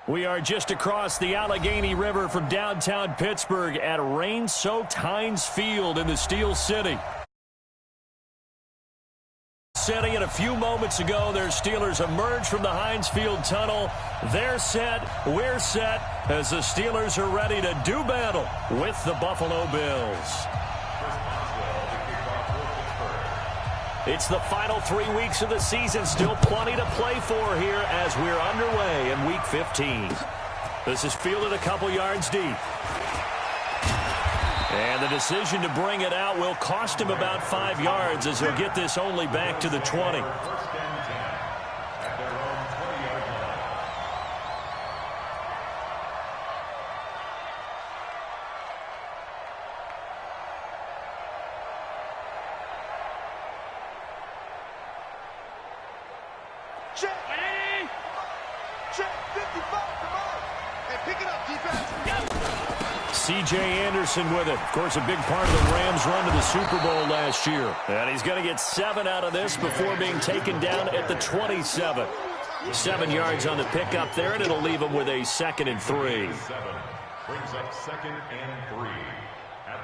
We are just across the Allegheny River from downtown Pittsburgh at rain-soaked Heinz Field in the Steel City. And a few moments ago, their Steelers emerged from the Heinz Field tunnel. They're set, we're set, as the Steelers are ready to do battle with the Buffalo Bills. It's the final 3 weeks of the season. Still plenty to play for here as we're underway in Week 15. This is fielded a couple yards deep. And the decision to bring it out will cost him about 5 yards as he'll get this only back to the 20. C.J. Anderson with it. Of course, a big part of the Rams' run to the Super Bowl last year. And he's going to get 7 out of this before being taken down at the 27. 7 yards on the pickup there, and it'll leave him with a 2nd and 3. Brings up 2nd and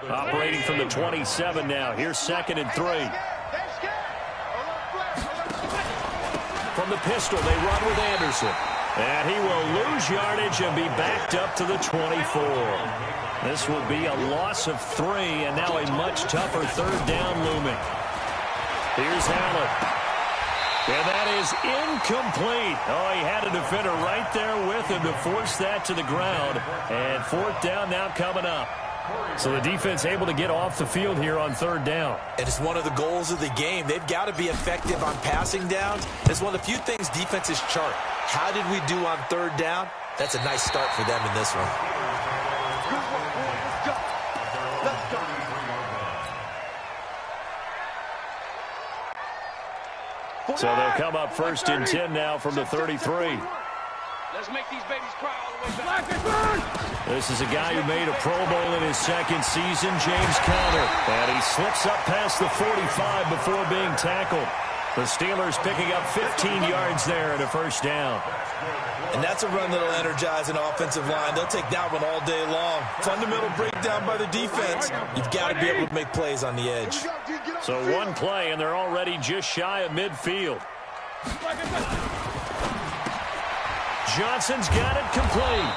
3. Operating from the 27 now. Here's 2nd and 3. From the pistol, they run with Anderson. And he will lose yardage and be backed up to the 24. This will be a loss of 3, and now a much tougher 3rd down looming. Here's Allen. And that is incomplete. Oh, he had a defender right there with him to force that to the ground. And 4th down now coming up. So the defense able to get off the field here on 3rd down. And it's one of the goals of the game. They've got to be effective on passing downs. It's one of the few things defenses chart. How did we do on 3rd down? That's a nice start for them in this one. So they'll come up 1st and 10 now from the 33. Let's make these babies cry all the way back. This is a guy who made a Pro Bowl in his 2nd season, James Conner. And he slips up past the 45 before being tackled. The Steelers picking up 15 yards there and a 1st down. And that's a run that'll energize an offensive line. They'll take that one all day long. Fundamental breakdown by the defense. You've got to be able to make plays on the edge. So one play, and they're already just shy of midfield. Johnson's got it complete.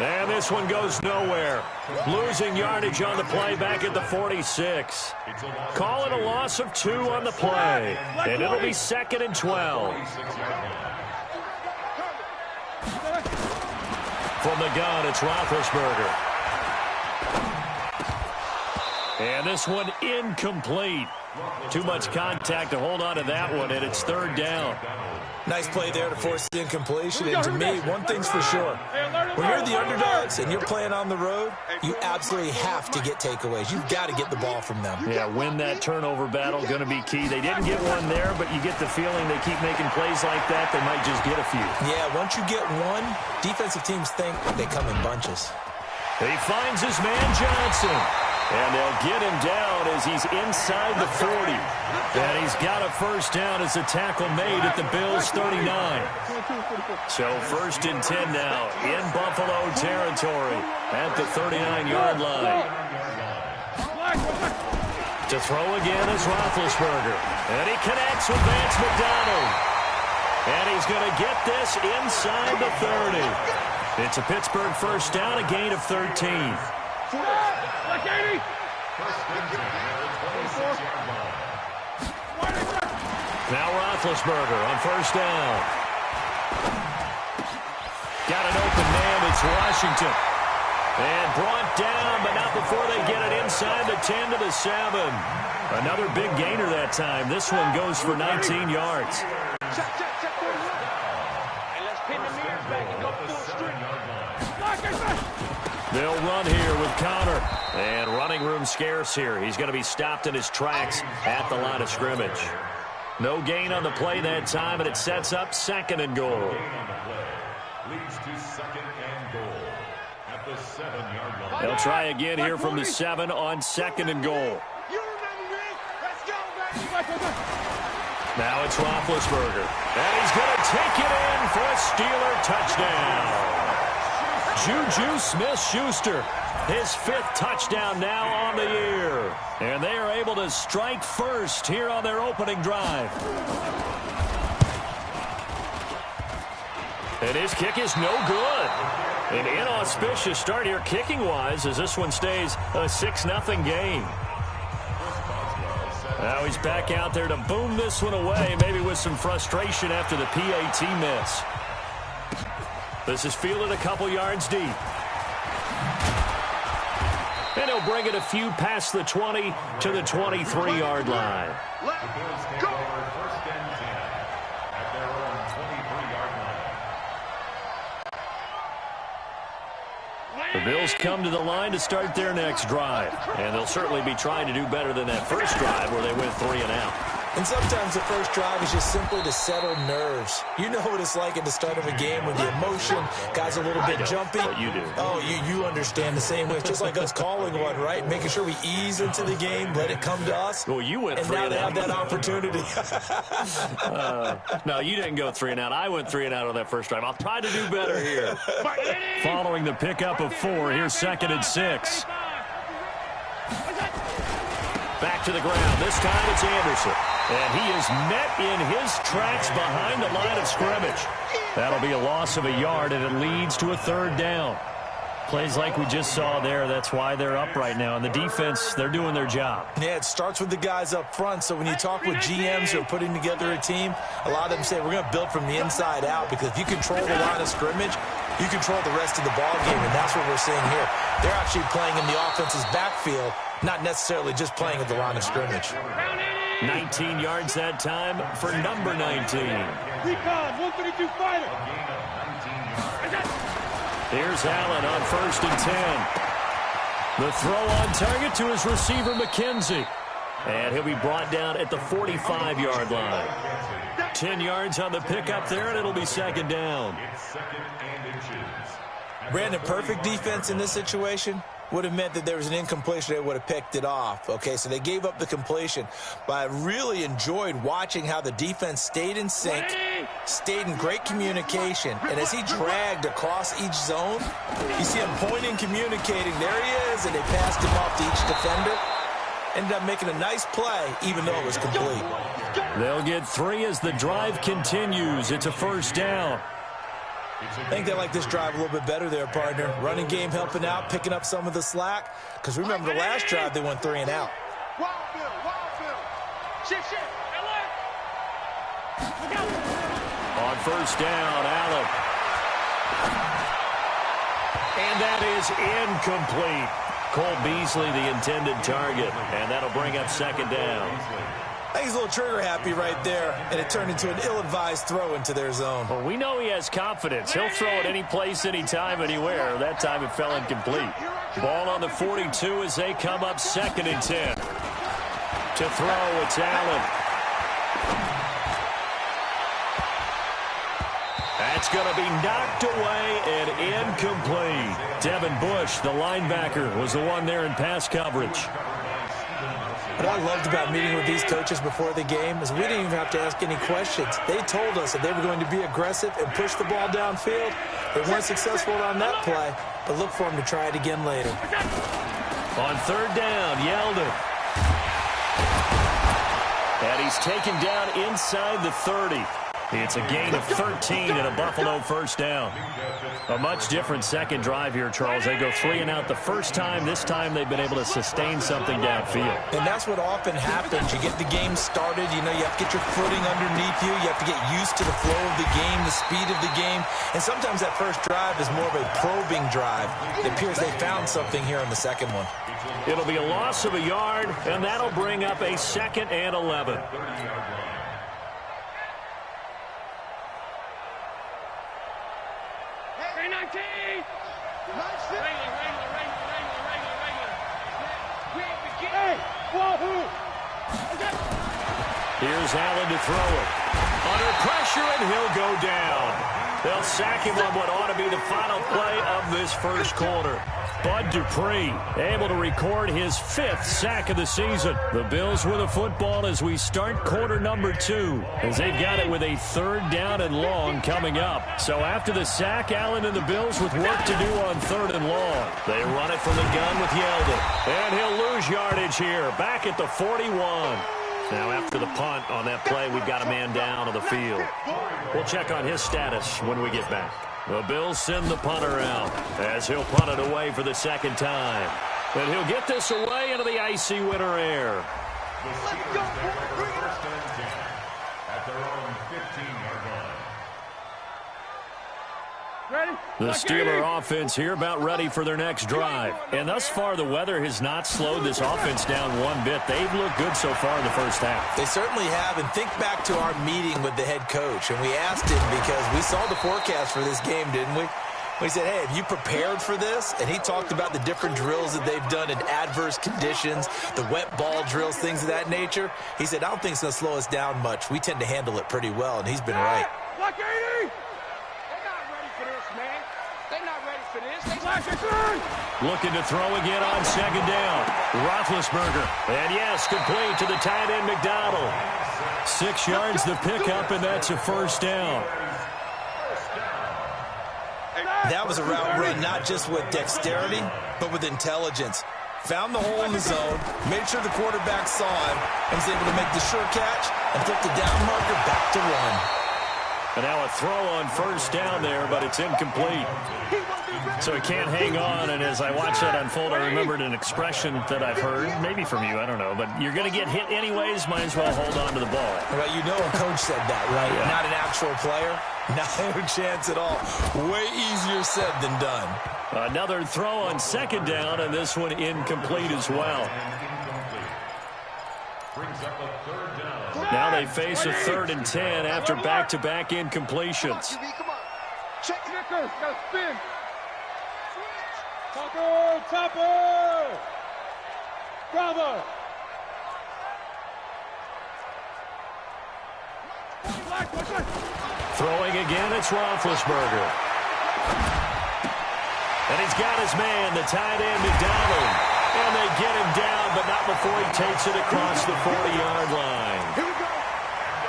And this one goes nowhere. Losing yardage on the play back at the 46. Call it a loss of 2 on the play. And it'll be 2nd and 12. From the gun, it's Roethlisberger. And this one incomplete. Too much contact to hold on to that one, and it's 3rd down. Nice play there to force the incompletion. And to me, one thing's for sure. When you're the underdogs and you're playing on the road, you absolutely have to get takeaways. You've got to get the ball from them. Yeah, win that turnover battle, going to be key. They didn't get one there, but you get the feeling they keep making plays like that, they might just get a few. Yeah, once you get one, defensive teams think they come in bunches. He finds his man Johnson. And they'll get him down as he's inside the 40. And he's got a 1st down as a tackle made at the Bills' 39. So 1st and 10 now in Buffalo territory at the 39-yard line. To throw again is Roethlisberger. And he connects with Vance McDonald. And he's going to get this inside the 30. It's a Pittsburgh 1st down, a gain of 13. Now Roethlisberger on 1st down. Got an open man. It's Washington. And brought down, but not before they get it inside the 10 to the 7. Another big gainer that time. This one goes for 19 yards. They'll run here with Conner. And running room scarce here. He's going to be stopped in his tracks at the line of scrimmage. No gain on the play that time, and it sets up 2nd and goal. Leads to 2nd and goal at the 7-yard line. They'll try again here from the 7 on 2nd and goal. Now it's Roethlisberger. And he's going to take it in for a Steeler touchdown. Juju Smith-Schuster, his 5th touchdown now on the year. And they are able to strike first here on their opening drive. And his kick is no good. An inauspicious start here kicking-wise as this one stays a 6-0 game. Now he's back out there to boom this one away, maybe with some frustration after the PAT miss. This is fielded a couple yards deep. And he'll bring it a few past the 20 to the 23-yard line. Let's go. First and 10 at their own 23-yard line. The Bills come to the line to start their next drive. And they'll certainly be trying to do better than that first drive where they went 3 and out. And sometimes the first drive is just simply to settle nerves. You know what it's like at the start of a game when the emotion, guys a little bit jumpy. You do. Oh, you understand the same way. It's just like us calling one, right? Making sure we ease into the game, let it come to us. Well, you went 3 and out. And now they have that opportunity. No, you didn't go 3 and out. I went 3 and out on that first drive. I'll try to do better here. Following the pickup of 4, here's 2nd and 6. Back to the ground. This time it's Anderson. And he is met in his tracks behind the line of scrimmage. That'll be a loss of a yard, and it leads to a 3rd down. Plays like we just saw there. That's why they're up right now. And the defense, they're doing their job. Yeah, it starts with the guys up front. So when you talk with GMs who are putting together a team, a lot of them say we're going to build from the inside out, because if you control the line of scrimmage, you control the rest of the ball game, and that's what we're seeing here. They're actually playing in the offense's backfield, not necessarily just playing at the line of scrimmage. 19 yards that time for number 19. Recon, 132 fighter. Here's Allen on 1st and 10. The throw on target to his receiver, McKenzie. And he'll be brought down at the 45-yard line. 10 yards on the pickup there, and it'll be 2nd down. Brandon, perfect defense in this situation would have meant that there was an incompletion. They would have picked it off. Okay, so they gave up the completion. But I really enjoyed watching how the defense stayed in sync, stayed in great communication. And as he dragged across each zone, you see him pointing, communicating. There he is, and they passed him off to each defender. Ended up making a nice play, even though it was complete. They'll get 3 as the drive continues. It's a 1st down. I think they like this drive a little bit better there, partner. Running game helping out, picking up some of the slack. Because remember, the last drive, they went 3 and out. Wild Bill. Shift. On 1st down, Allen. And that is incomplete. Cole Beasley, the intended target. And that'll bring up 2nd down. I think he's a little trigger happy right there, and it turned into an ill-advised throw into their zone. Well, we know he has confidence. He'll throw it any place, anytime, anywhere. That time it fell incomplete. Ball on the 42 as they come up 2nd and 10. To throw, it's Allen. That's going to be knocked away and incomplete. Devin Bush, the linebacker, was the one there in pass coverage. What I loved about meeting with these coaches before the game is we didn't even have to ask any questions. They told us that they were going to be aggressive and push the ball downfield. They weren't successful on that play, but look for them to try it again later. On 3rd down, Yeldon. And he's taken down inside the 30. It's a gain of 13 and a Buffalo 1st down. A much different second drive here, Charles. They go 3 and out the first time. This time they've been able to sustain something downfield. And that's what often happens. You get the game started. You know, you have to get your footing underneath you. You have to get used to the flow of the game, the speed of the game. And sometimes that first drive is more of a probing drive. It appears they found something here on the second one. It'll be a loss of a yard, and that'll bring up a 2nd and 11. Here's Allen to throw it. Under pressure, and he'll go down. They'll sack him on what ought to be the final play of this first quarter. Bud Dupree able to record his 5th sack of the season. The Bills with the football as we start quarter number 2, as they've got it with a 3rd down and long coming up. So after the sack, Allen and the Bills with work to do on 3rd and long. They run it from the gun with Yeldon. And he'll lose yardage here, back at the 41. Now after the punt on that play, we've got a man down on the field. We'll check on his status when we get back. The Bills send the punter out as he'll punt it away for the 2nd time. And he'll get this away into the icy winter air. Let's go, first and 10 at their own 15-yard line. Ready? The Steeler offense here about ready for their next drive. And thus far, the weather has not slowed this offense down one bit. They've looked good so far in the first half. They certainly have. And think back to our meeting with the head coach. And we asked him because we saw the forecast for this game, didn't we? We said, hey, have you prepared for this? And he talked about the different drills that they've done in adverse conditions, the wet ball drills, things of that nature. He said, I don't think it's going to slow us down much. We tend to handle it pretty well, and he's been right. Block 80! They're not ready for this, man. They're not ready for this. They flash it. Looking to throw again on 2nd down. Roethlisberger. And yes, complete to the tight end, McDonald. 6 yards the pickup, and that's a 1st down. That was a route run not just with dexterity, but with intelligence. Found the hole in the zone, made sure the quarterback saw him, and was able to make the sure catch and flip the down marker back to 1. And now a throw on 1st down there, but it's incomplete. So he can't hang on, and as I watch that unfold, I remembered an expression that I've heard, maybe from you, I don't know, but you're going to get hit anyways, might as well hold on to the ball. Well, you know a coach said that, right? Yeah. Not an actual player. Not a chance at all. Way easier said than done. Another throw on 2nd down, and this one incomplete as well. Brings up a 3rd down. Now they face a 3rd and 10 after back-to-back incompletions. Come on. Check Snickers. Got to spin. Topper. Bravo. Throwing again, it's Roethlisberger. And he's got his man, the tight end, McDonald. And they get him down, but not before he takes it across the 40-yard line.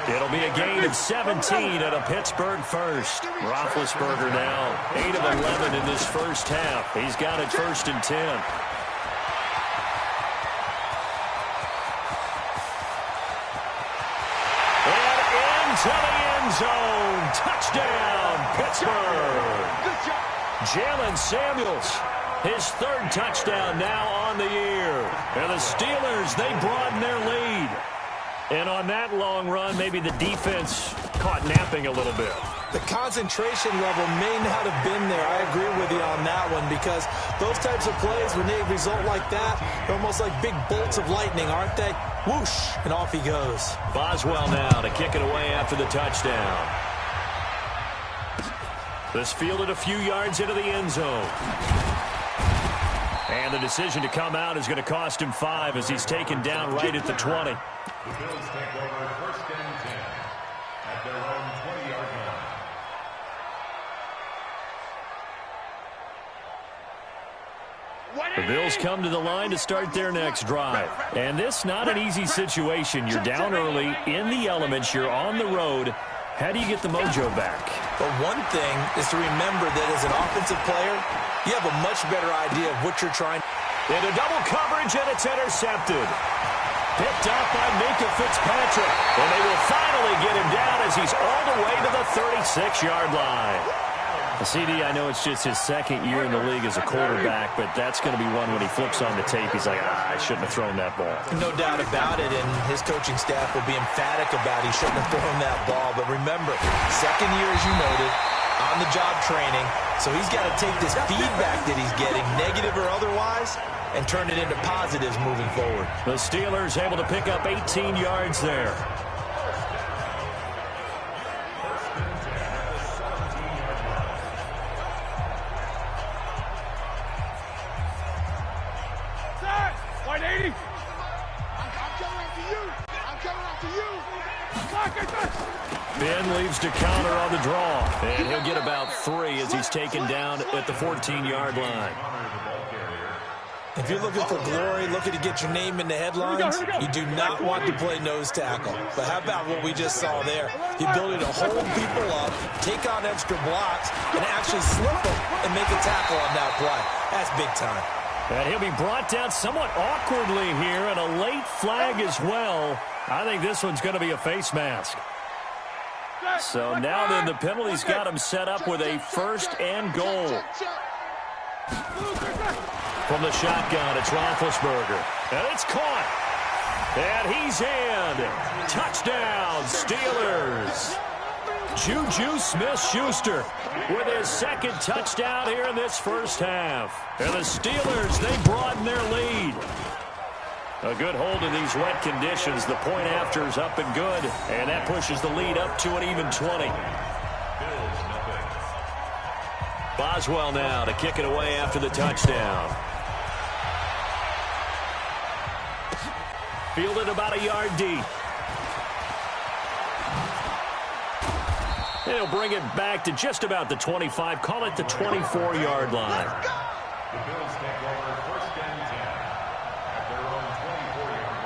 It'll be a gain of 17 at a Pittsburgh first. Roethlisberger now 8 of 11 in this first half. He's got it 1st and 10. And into the end zone. Touchdown, Pittsburgh. Jalen Samuels, his 3rd touchdown now on the year. And the Steelers, they broaden their lead. And on that long run, maybe the defense caught napping a little bit. The concentration level may not have been there. I agree with you on that one because those types of plays, when they result like that, they're almost like big bolts of lightning, aren't they? Whoosh, and off he goes. Boswell now to kick it away after the touchdown. This fielded a few yards into the end zone. And the decision to come out is going to cost him 5 as he's taken down right at the 20. The Bills take over 1st and 10 at their own 20-yard line. The Bills come to the line to start their next drive. And this not an easy situation. You're down early, in the elements, you're on the road. How do you get the mojo back? But one thing is to remember that as an offensive player, you have a much better idea of what you're trying. Into double coverage, and it's intercepted. Picked up by Minka Fitzpatrick. And they will finally get him down as he's all the way to the 36-yard line. CD, I know it's just his 2nd year in the league as a quarterback, but that's going to be one when he flips on the tape. He's like, I shouldn't have thrown that ball. No doubt about it, and his coaching staff will be emphatic about he shouldn't have thrown that ball. But remember, 2nd year, as you noted, on-the-job training. So he's got to take this feedback that he's getting, negative or otherwise, and turn it into positives moving forward. The Steelers able to pick up 18 yards there. Ben leaves to counter on the draw. And he'll get about 3 as he's taken down at the 14-yard line. If you're looking for glory, looking to get your name in the headlines, you do not want to play nose tackle. But how about what we just saw there? The ability to hold people up, take on extra blocks, and actually slip them and make a tackle on that play. That's big time. And he'll be brought down somewhat awkwardly here, and a late flag as well. I think this one's going to be a face mask. So now then the penalty's got him set up with a 1st and goal. From the shotgun, it's Roethlisberger. And it's caught. And he's in. Touchdown, Steelers. Juju Smith-Schuster with his 2nd touchdown here in this first half. And the Steelers, they broaden their lead. A good hold in these wet conditions. The point after is up and good. And that pushes the lead up to an even 20. Boswell now to kick it away after the touchdown. Fielded about a yard deep. And he'll bring it back to just about the 25. Call it the 24-yard line. The Bills take over 1st and 10 at their own 24-yard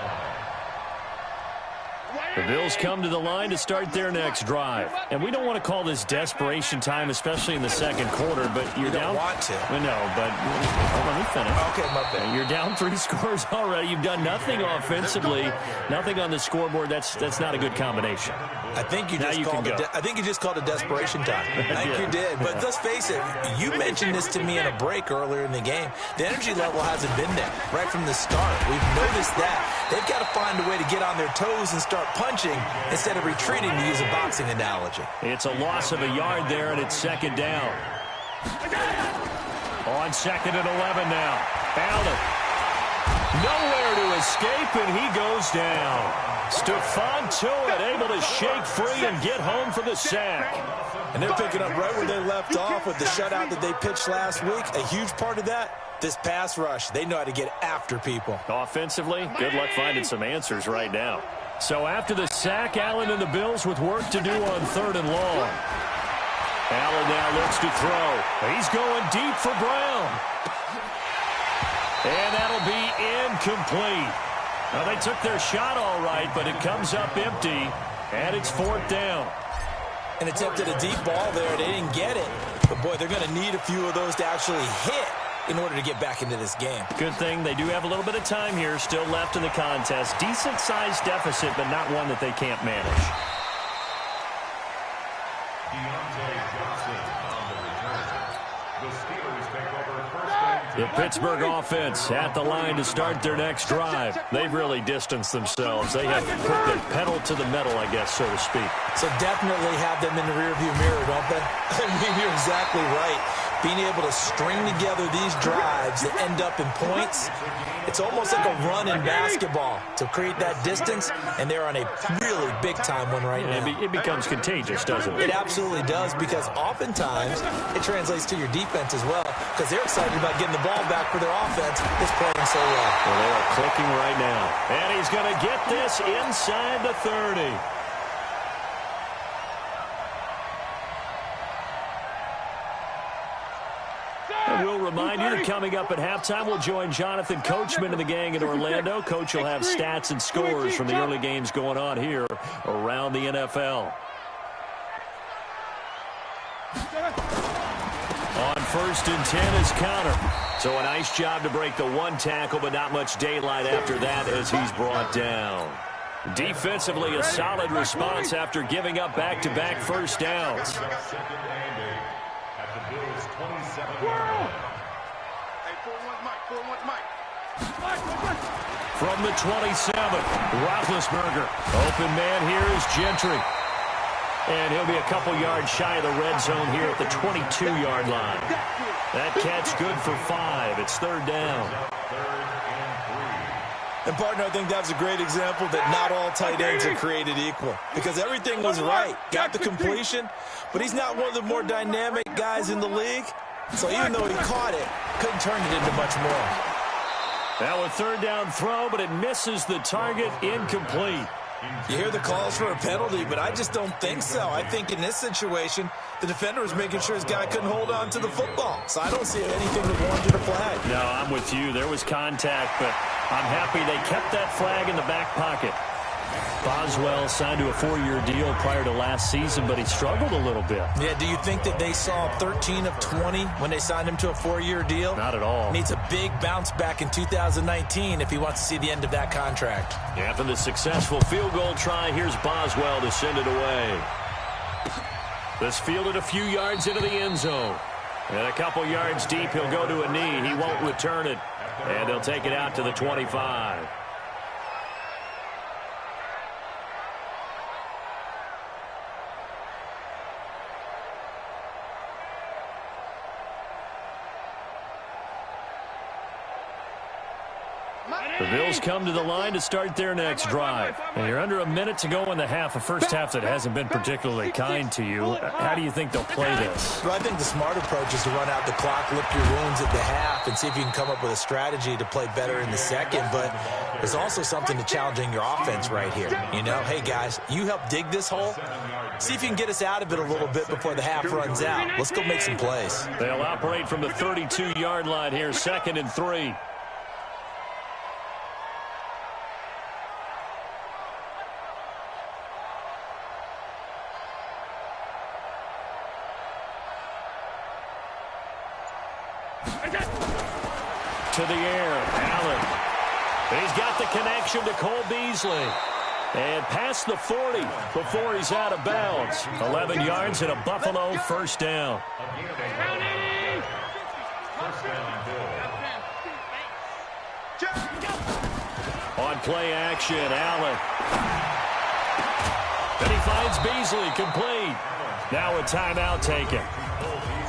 line. The Bills come to the line to start their next drive. And we don't want to call this desperation time, especially in the 2nd quarter, but you're down. You don't want to. No, but let me finish. Okay, my bad. You're down 3 scores already. You've done nothing offensively, nothing on the scoreboard. That's not a good combination. I think you just called it desperation time. I think you did. But let's face it, you mentioned this to me in a break earlier in the game. The energy level hasn't been there right from the start. We've noticed that. They've got to find a way to get on their toes and start punching instead of retreating, to use a boxing analogy. It's a loss of a yard there, and it's 2nd down. On 2nd and 11 now. Allen. Nowhere to escape, and he goes down. Stephon Tuitt able to shake free and get home for the sack. And they're picking up right where they left off with the shutout that they pitched last week. A huge part of that, this pass rush. They know how to get after people. Offensively, good luck finding some answers right now. So after the sack, Allen and the Bills with work to do on 3rd and long. Allen now looks to throw. He's going deep for Brown. And that'll be incomplete. Now, they took their shot all right, but it comes up empty, and it's 4th down. And attempted a deep ball there. They didn't get it. But, boy, they're going to need a few of those to actually hit in order to get back into this game. Good thing they do have a little bit of time here still left in the contest. Decent-sized deficit, but not one that they can't manage. The Pittsburgh offense at the line to start their next drive. They've really distanced themselves. They have put the pedal to the metal, I guess, so to speak. So definitely have them in the rearview mirror, don't they? I mean, you're exactly right. Being able to string together these drives that end up in points, it's almost like a run in basketball to create that distance, and they're on a really big-time one right now. It becomes contagious, doesn't it? It absolutely does, because oftentimes it translates to your defense as well, because they're excited about getting the ball back for their offense that's playing so well. Well, they are clicking right now. And he's going to get this inside the 30. And we'll remind you that coming up at halftime, we'll join Jonathan Coachman and the gang in Orlando. Coach will have stats and scores from the early games going on here around the NFL. On 1st and 10 is Counter. So a nice job to break the 1 tackle, but not much daylight after that as he's brought down. Defensively, a solid response after giving up back-to-back first downs. From the 27, Roethlisberger. Open man here is Gentry. And he'll be a couple yards shy of the red zone here at the 22-yard line. That catch good for 5. It's 3rd down. And, partner, I think that's a great example that not all tight ends are created equal, because everything was right. Got the completion, but he's not one of the more dynamic guys in the league. So even though he caught it, couldn't turn it into much more. Now a 3rd down throw, but it misses the target, incomplete. You hear the calls for a penalty, but I just don't think so. I think in this situation, the defender was making sure his guy couldn't hold on to the football. So I don't see anything that warranted a flag. No, I'm with you. There was contact, but I'm happy they kept that flag in the back pocket. Boswell signed to a 4-year deal prior to last season, but he struggled a little bit. Yeah, do you think that they saw 13 of 20 when they signed him to a 4-year deal? Not at all. Needs a big bounce back in 2019 if he wants to see the end of that contract. After the successful field goal try, here's Boswell to send it away. This fielded a few yards into the end zone. And a couple yards deep, he'll go to a knee. He won't return it. And he'll take it out to the 25. The Bills come to the line to start their next drive. And you're under a minute to go in the half, a first half that hasn't been particularly kind to you. How do you think they'll play this? Well, I think the smart approach is to run out the clock, lick your wounds at the half, and see if you can come up with a strategy to play better in the second. But there's also something to challenging your offense right here. You know, hey, guys, you help dig this hole. See if you can get us out of it a little bit before the half runs out. Let's go make some plays. They'll operate from the 32-yard line here, 2nd and 3. To the air, Allen. He's got the connection to Cole Beasley. And past the 40 before he's out of bounds. 11 yards and a Buffalo first down. On play action, Allen. Then he finds Beasley, complete. Now a timeout taken.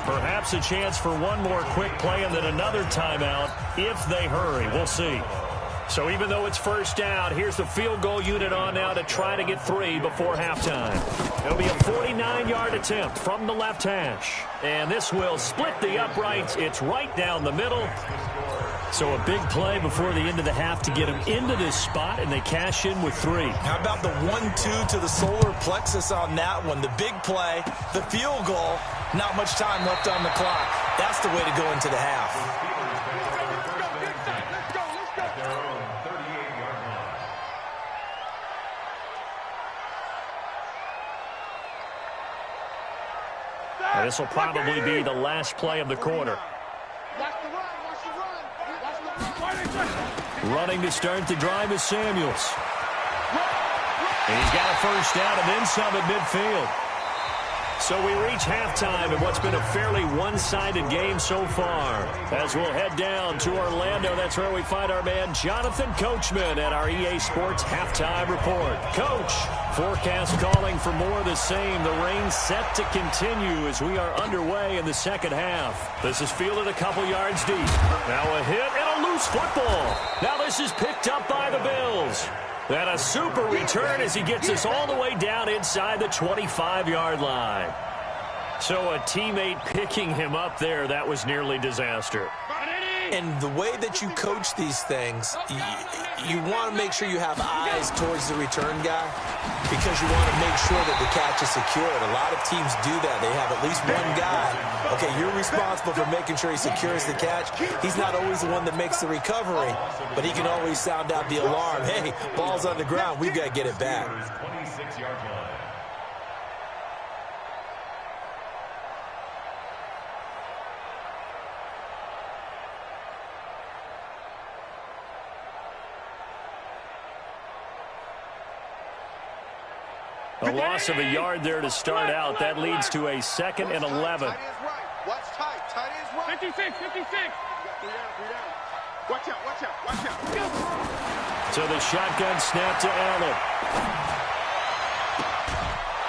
Perhaps a chance for one more quick play and then another timeout if they hurry. We'll see. So even though it's first down, here's the field goal unit on now to try to get 3 before halftime. It'll be a 49-yard attempt from the left hash. And this will split the uprights. It's right down the middle. So a big play before the end of the half to get them into this spot, and they cash in with 3. How about the 1-2 to the solar plexus on that one? The big play, the field goal, not much time left on the clock. That's the way to go into the half. This will probably be the last play of the quarter. Running to start the drive is Samuels. And he's got a first down and then some at midfield. So we reach halftime in what's been a fairly one-sided game so far. As we'll head down to Orlando, that's where we find our man Jonathan Coachman at our EA Sports Halftime Report. Coach, forecast calling for more of the same. The rain set to continue as we are underway in the second half. This is fielded a couple yards deep. Now a hit and a loose football. Now this is picked up by the Bills. And a super return as he gets us all the way down inside the 25-yard line. So a teammate picking him up there, that was nearly disaster. And the way that you coach these things, you want to make sure you have eyes towards the return guy because you want to make sure that the catch is secured. A lot of teams do that. They have at least one guy. Okay, you're responsible for making sure he secures the catch. He's not always the one that makes the recovery, but he can always sound out the alarm. Hey, ball's on the ground. We've got to get it back. 26-yard line. A loss of a yard there to start out. That leads to a 2nd and 11. Tight is right. Watch tight. Tight is right. 56, 56. Watch out, watch out, watch out. So the shotgun snap to Allen.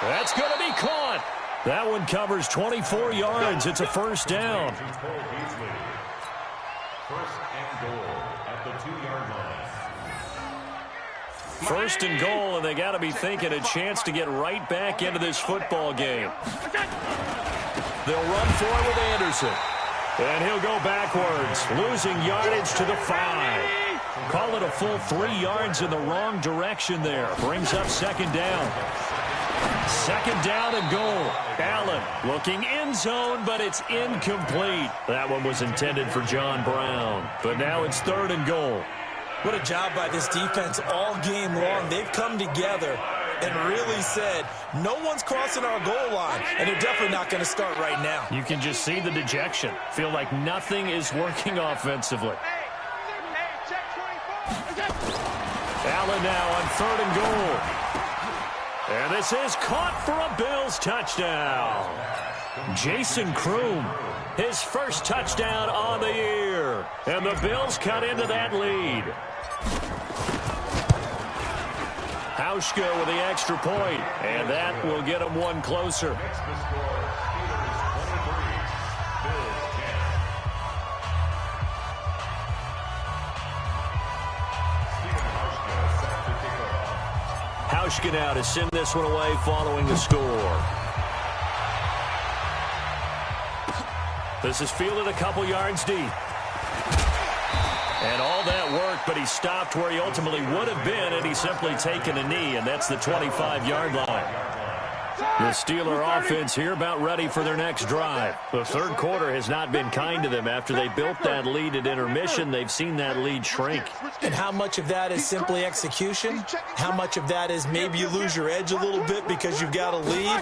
That's going to be caught. That one covers 24 yards. It's a first down. First and goal at the 2-yard line. First and goal, and they got to be thinking a chance to get right back into this football game. They'll run for it with Anderson. And he'll go backwards, losing yardage to the 5. Call it a full 3 yards in the wrong direction there. Brings up second down. Second down and goal. Allen looking end zone, but it's incomplete. That one was intended for John Brown. But now it's third and goal. What a job by this defense all game long. They've come together and really said, no one's crossing our goal line, and they're definitely not going to start right now. You can just see the dejection. Feel like nothing is working offensively. Allen now on third and goal. And this is caught for a Bills touchdown. Jason Kroom, his first touchdown on the year. And the Bills cut into that lead. Hauschka with the extra point, and that will get them one closer. Hauschka now to send this one away following the score. This is fielded a couple yards deep. And all that work, but he stopped where he ultimately would have been had he simply taken a knee, and that's the 25-yard line. The Steeler offense here about ready for their next drive. The third quarter has not been kind to them. After they built that lead at intermission, they've seen that lead shrink. And how much of that is simply execution? How much of that is maybe you lose your edge a little bit because you've got a lead?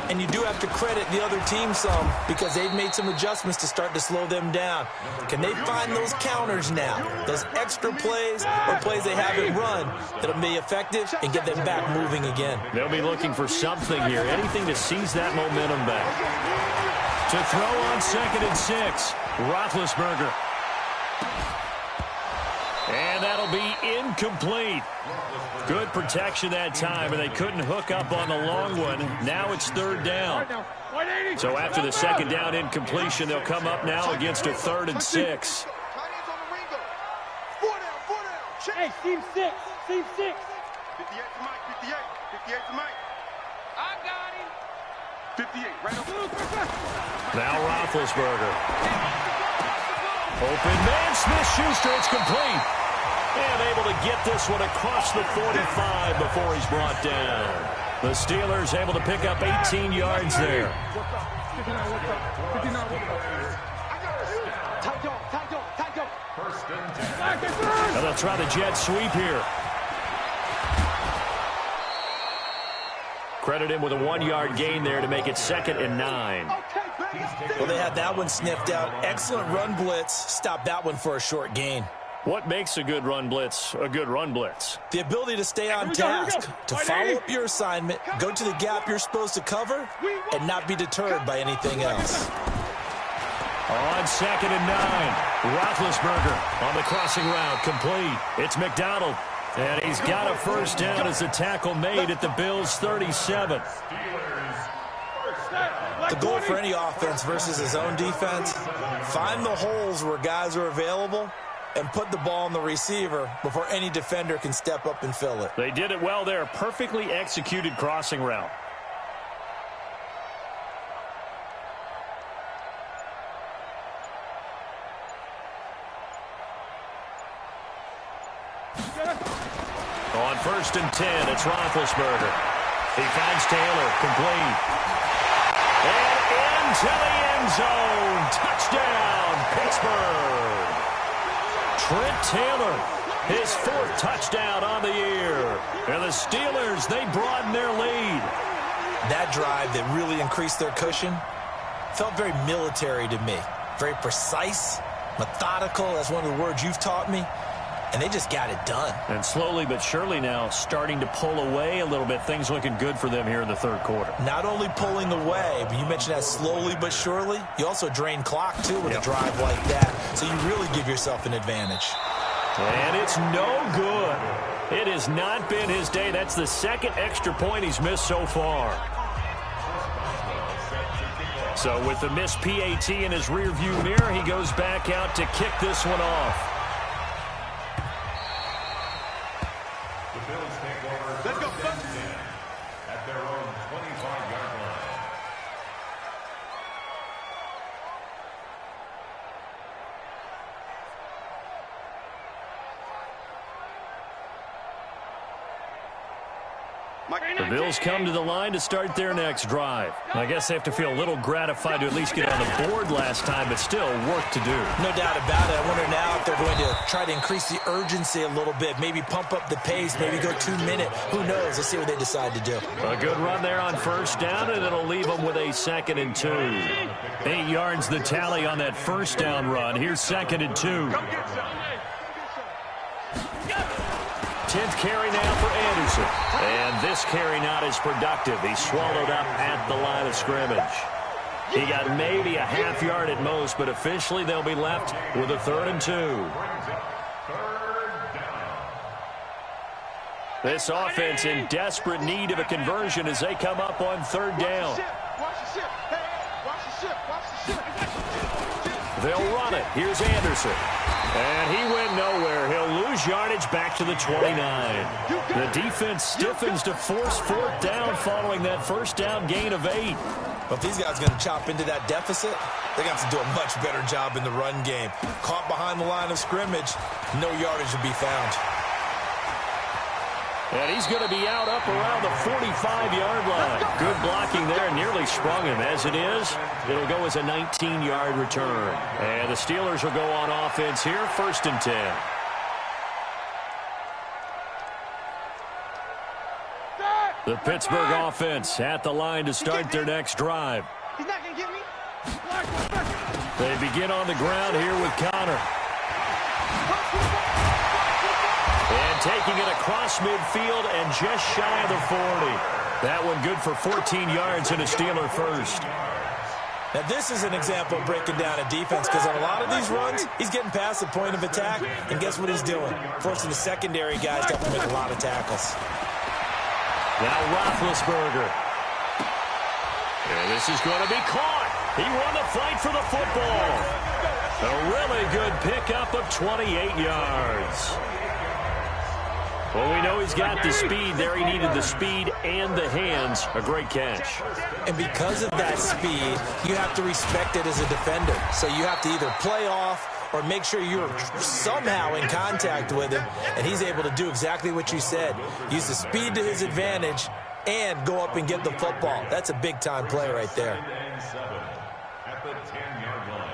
And you do have to credit the other team some because they've made some adjustments to start to slow them down. Can they find those counters now? Those extra plays or plays they haven't run that'll be effective and get them back moving again? They'll be looking for something here. Anything to seize that momentum back. To throw on 2nd and 6. Roethlisberger. And that'll be incomplete. Good protection that time, and they couldn't hook up on the long one. Now it's third down. So after the second down incompletion, they'll come up now against a 3rd and 6. Hey, team 6. Team 6. 58 to Mike. 58 to Mike. I got him. 58, right up. Now Roethlisberger. Open man, Smith-Schuster, it's complete. And able to get this one across the 45 before he's brought down. The Steelers able to pick up 18 yards there. Now they'll try the jet sweep here. Credit him with a 1-yard gain there to make it 2nd and 9. Well, they had that one sniffed out. Excellent run blitz. Stop that one for a short gain. What makes a good run blitz a good run blitz? The ability to stay on task, to follow up your assignment, go to the gap you're supposed to cover, and not be deterred by anything else. On 2nd and 9, Roethlisberger on the crossing route, complete. It's McDonald, and he's got a first down as the tackle made at the Bills' 37. The goal for any offense versus his own defense, find the holes where guys are available and put the ball on the receiver before any defender can step up and fill it. They did it well there. Perfectly executed crossing route. On 1st and 10, it's Roethlisberger. He finds Taylor, complete. And into the end zone. Touchdown, Pittsburgh. Trent Taylor, his 4th touchdown on the year. And the Steelers, they broaden their lead. That drive that really increased their cushion felt very military to me. Very precise, methodical, that's one of the words you've taught me. And they just got it done. And slowly but surely now starting to pull away a little bit. Things looking good for them here in the third quarter. Not only pulling away, but you mentioned that slowly but surely. You also drain clock, too, with a drive like that. So you really give yourself an advantage. And it's no good. It has not been his day. That's the 2nd extra point he's missed so far. So with the missed PAT in his rearview mirror, he goes back out to kick this one off. Let's go, at their own 25-yard line. The Bills come to the line to start their next drive. I guess they have to feel a little gratified to at least get on the board last time, but still work to do. No doubt about it. I wonder now if they're going to try to increase the urgency a little bit, maybe pump up the pace, maybe go 2 minute. Who knows? Let's see what they decide to do. A good run there on first down, and it'll leave them with a 2nd and 2. 8 yards the tally on that first down run. Here's 2nd and 2. 10th carry now for Anderson. And this carry not as productive. He's swallowed up at the line of scrimmage. He got maybe a half yard at most, but officially they'll be left with a 3rd and 2. This offense in desperate need of a conversion as they come up on 3rd down. They'll run it. Here's Anderson. And he went nowhere. He'll lose yardage back to the 29. The defense stiffens to force 4th down following that first down gain of 8. Well, if these guys are going to chop into that deficit, they're going to have to do a much better job in the run game. Caught behind the line of scrimmage, no yardage will be found. And he's going to be out up around the 45-yard line. Good blocking there, nearly sprung him. As it is, it'll go as a 19-yard return. And the Steelers will go on offense here, 1st and 10. The Pittsburgh offense at the line to start their next drive. He's not going to get me. They begin on the ground here with Connor. And taking it across midfield and just shy of the 40. That one good for 14 yards and a Steeler first. Now, this is an example of breaking down a defense because on a lot of these runs, he's getting past the point of attack, and guess what he's doing? Forcing the secondary guys to have to make a lot of tackles. Now Roethlisberger. And this is going to be caught. He won the fight for the football. A really good pickup of 28 yards. Well, we know he's got the speed there. He needed the speed and the hands. A great catch. And because of that speed, you have to respect it as a defender. So you have to either play off or make sure you're somehow in contact with him. And he's able to do exactly what you said. Use the speed to his advantage and go up and get the football. That's a big-time play right there. At the 10-yard line.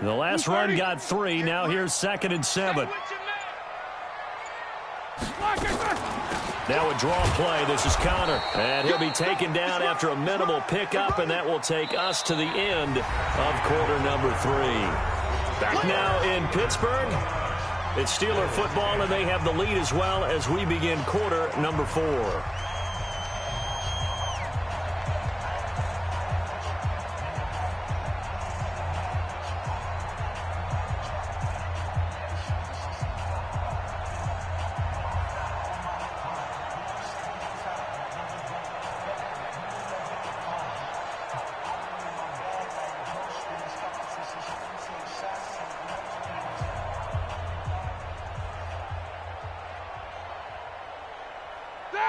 The last run got 3. Now here's 2nd and 7. Now a draw play. This is Connor. And he'll be taken down after a minimal pickup, and that will take us to the end of quarter number 3. Back now in Pittsburgh. It's Steeler football, and they have the lead as well as we begin quarter number 4.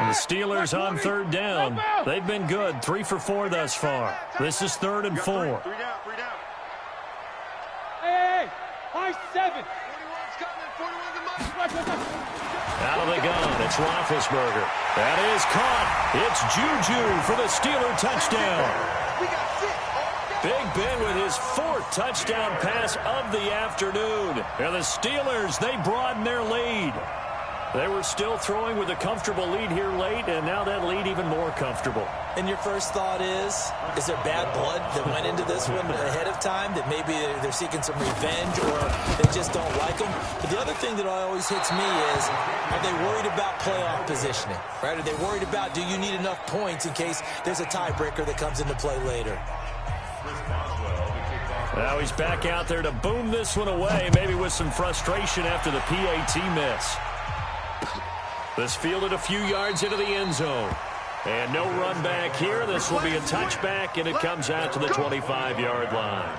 The Steelers on 3rd down. They've been good. 3 for 4 thus far. This is 3rd and 4. 3 down. Hey, high 7. 41's coming. 41's Out of the gun, it's Roethlisberger. That is caught. It's Juju for the Steeler touchdown. Big Ben with his 4th touchdown pass of the afternoon. And the Steelers, they broaden their lead. They were still throwing with a comfortable lead here late, and now that lead even more comfortable. And your first thought is there bad blood that went into this one ahead of time, that maybe they're seeking some revenge or they just don't like them? But the other thing that always hits me is, are they worried about playoff positioning? Right? Are they worried about, do you need enough points in case there's a tiebreaker that comes into play later? Now he's back out there to boom this one away, maybe with some frustration after the PAT miss. This fielded a few yards into the end zone. And no run back here. This will be a touchback, and it comes out to the 25-yard line.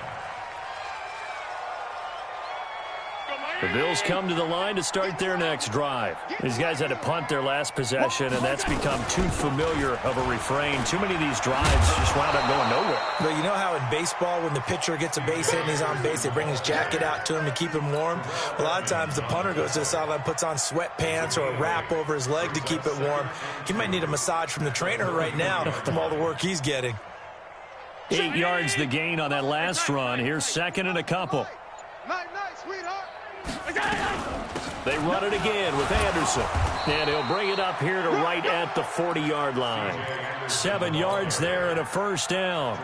The Bills come to the line to start their next drive. These guys had to punt their last possession, and that's become too familiar of a refrain. Too many of these drives just wound up going nowhere. But you know how in baseball, when the pitcher gets a base hit and he's on base, they bring his jacket out to him to keep him warm? A lot of times the punter goes to the sideline, puts on sweatpants or a wrap over his leg to keep it warm. He might need a massage from the trainer right now from all the work he's getting. 8 yards the gain on that last run. Here's second and a couple. Night, sweetheart. They run it again with Anderson. And he'll bring it up here to right at the 40-yard line. 7 yards there and a first down.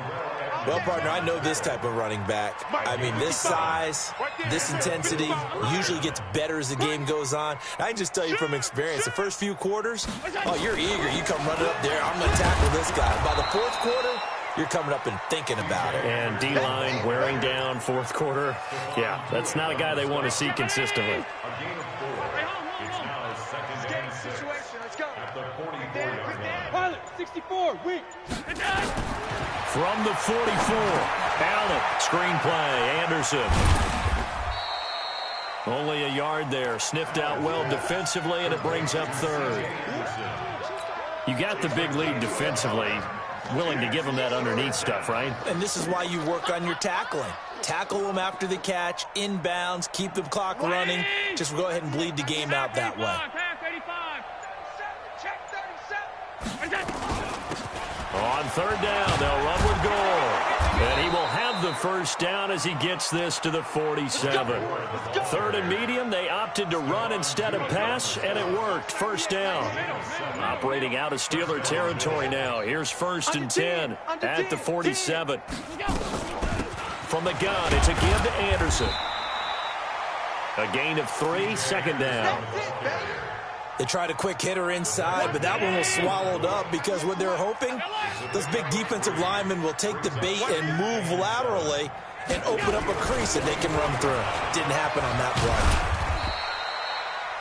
Well, partner, I know this type of running back. I mean, this size, this intensity usually gets better as the game goes on. I can just tell you from experience, the first few quarters, oh, you're eager. You come running up there, I'm going to tackle this guy. By the fourth quarter, you're coming up and thinking about it. And D-line wearing down fourth quarter. Yeah, that's not a guy they want to see consistently. A gain of 4. It's now second and 6 at the 44-yard line. Pilot, 64, weak. From the 44, Allen, screenplay, Anderson. Only a yard there, sniffed out well defensively, and it brings up third. You got the big lead defensively. Willing to give them that underneath stuff, right? And this is why you work on your tackling. Tackle them after the catch, inbounds, keep the clock running. Just go ahead and bleed the game out that way. On third down, they'll run with goal. And he will have the first down as he gets this to the 47. Third and medium, they opted to run instead of pass, and it worked. First down. Operating out of Steeler territory now. Here's first and 10 at the 47. From the gun, it's a give to Anderson. A gain of 3, second down. They tried a quick hitter inside, but that one was swallowed up because what they're hoping, those big defensive linemen will take the bait and move laterally and open up a crease that they can run through. Didn't happen on that play.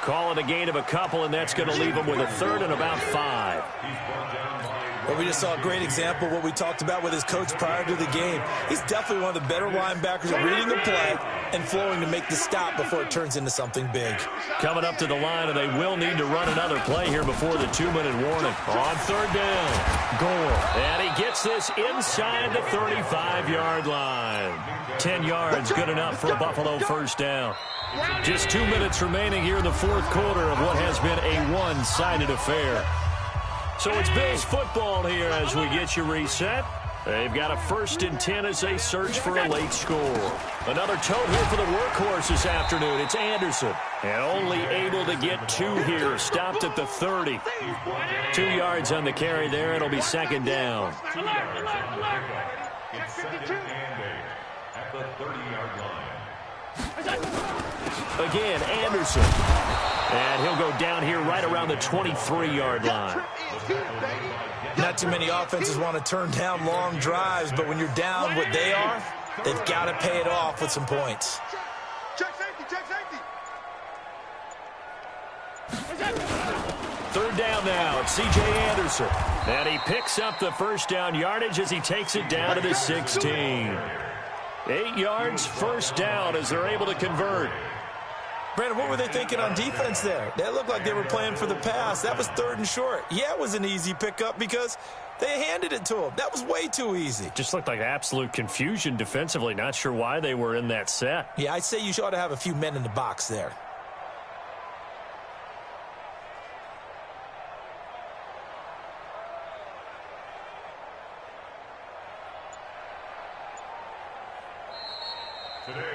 Call it a gain of a couple, and that's going to leave them with a third and about 5. Well, we just saw a great example of what we talked about with his coach prior to the game. He's definitely one of the better linebackers at reading the play and flowing to make the stop before it turns into something big. Coming up to the line, and they will need to run another play here before the 2-minute warning. On third down, Gore. And he gets this inside the 35-yard line. 10 yards, good enough for a Buffalo first down. Just 2 minutes remaining here in the fourth quarter of what has been a one-sided affair. So it's Bills football here as we get you reset. They've got a first and 10 as they search for a late score. Another tote here for the workhorse this afternoon. It's Anderson. And only able to get 2 here. Stopped at the 30. 2 yards on the carry there. It'll be second down. It's second and 8 at the 30-yard line. Again, Anderson. And he'll go down here right around the 23-yard line. Not too many offenses want to turn down long drives, but when you're down what they are, they've got to pay it off with some points. Check safety. Third down now, it's C.J. Anderson. And he picks up the first down yardage as he takes it down to the 16. 8 yards, first down as they're able to convert. Brandon, what were they thinking on defense there? That looked like they were playing for the pass. That was third and short. Yeah, it was an easy pickup because they handed it to him. That was way too easy. Just looked like absolute confusion defensively. Not sure why they were in that set. Yeah, I'd say you ought to have a few men in the box there.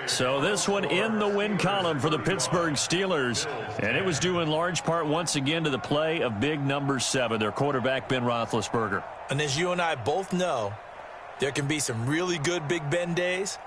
So this one in the win column for the Pittsburgh Steelers. And it was due in large part once again to the play of big number 7, their quarterback Ben Roethlisberger. And as you and I both know, there can be some really good Big Ben days